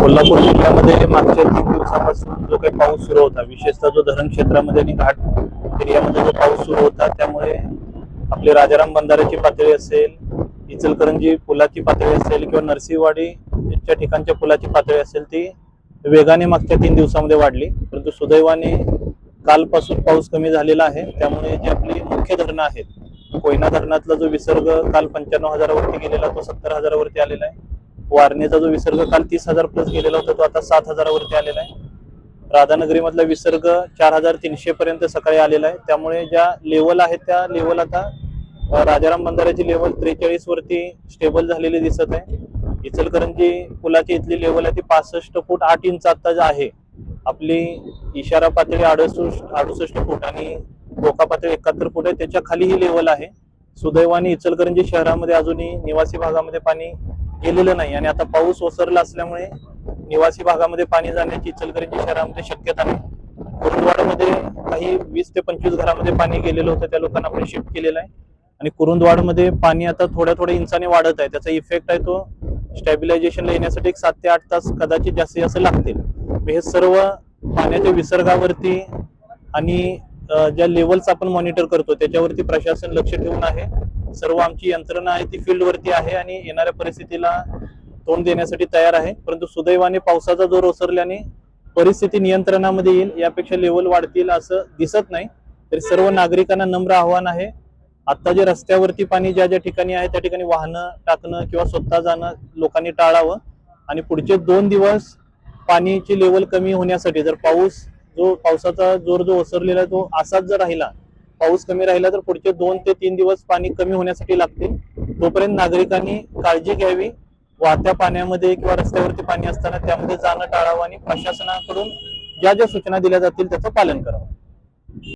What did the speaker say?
कोल्हापूर जिल्ह्यामध्ये मागच्या 3 दिवसापासून जो काही पाऊस सुरू होता, विशेषतः जो धरण क्षेत्रामध्ये आणि घाट एरियामध्ये जो पाऊस सुरू होता, त्यामुळे आपली राजाराम बंधाऱ्याची पातळी असेल, इचलकरंजी पुलाची पातळी असेल किंवा नरसिंहवाडीच्या ठिकाणच्या पुलाची पातळी असेल, ती वेगाने मागच्या 3 दिवसामध्ये वाढली. परंतु सुदैवाने कालपासून पाऊस कमी झालेला आहे. त्यामुळे जी आपली मुख्य धरणं आहेत, कोयना धरणातला जो विसर्ग काल 95,000वरती गेलेला तो 70,000वरती आलेला आहे. वारणेचा जो विसर्ग काल 30,000 प्लस गेलेला होता तो आता 7,000वरती आलेला आहे. राधानगरी मधला विसर्ग 4,300 पर्यंत सकाळी आलेला आहे. त्यामुळे ज्या लेवल आहेत त्या लेवल आता राजाराम बंधाऱ्याची लेवल 43 वरती स्टेबल झालेली दिसत आहे. इचलकरंजी पुलाची इथली लेवल आहे ती 65 फूट 8 इंच आता जे आहे. आपली इशारा पातळी 68 फूट आणि धोका पातळी 71 फूट आहे. त्याच्या खाली ही लेवल आहे. सुदैवाने इचलकरंजी शहरामध्ये अजूनही निवासी भागामध्ये पाणी गेलेलं नाही आणि आता पाऊस ओसरला असल्यामुळे निवासी भागामध्ये पाणी जाण्याची इचलकरंजी शहरामध्ये शक्यता नाही. कुरुंदवाडमध्ये काही 20 ते 25 घरामध्ये पाणी गेलेलं होतं, त्या लोकांना आपण शिफ्ट केलेलं आहे आणि कुरुंदवाडमध्ये पाणी आता थोड्या इंचाने वाढत आहे. त्याचा इफेक्ट आहे तो स्टॅबिलायझेशनला येण्यासाठी 7 ते 8 तास कदाचित जास्तीत जास्त लागतील. हे सर्व पाण्याच्या विसर्गावरती आणि ज्या लेवल्स आपण मॉनिटर करतो त्याच्यावरती प्रशासन लक्ष ठेवून आहे. सर्व आमची यंत्रणा आहे ती फील्डवरती आहे आणि येणाऱ्या परिस्थितीला तोंड देण्यासाठी तयार आहे. परंतु सुदैवाने पावसाचा जोर ओसरल्याने परिस्थिती नियंत्रणामध्ये येईल, यापेक्षा लेवल वाढतील असं दिसत नाही. तरी सर्व नागरिकांना नम्र आव्हान आहे, आता जे रस्त्यावरती पाणी ज्या ठिकाणी आहे त्या ठिकाणी वाहनं टाकणं किंवा स्वतः जाणं लोकांनी टाळावं आणि पुढचे 2 दिवस पाणीची लेवल कमी होण्यासाठी जर पावसाचा जोर जो ओसरलेला आहे तो असाच जर राहिला, पाऊस कमी राहिला तर पुढचे 2 ते 3 दिवस पाणी कमी होण्यासाठी लागतील. तोपर्यंत नागरिकांनी काळजी घ्यावी. वाहत्या पाण्यामध्ये किंवा रस्त्यावरती पाणी असताना त्यामध्ये जाणं टाळावं आणि प्रशासनाकडून ज्या सूचना दिल्या जातील त्याचं पालन करावं.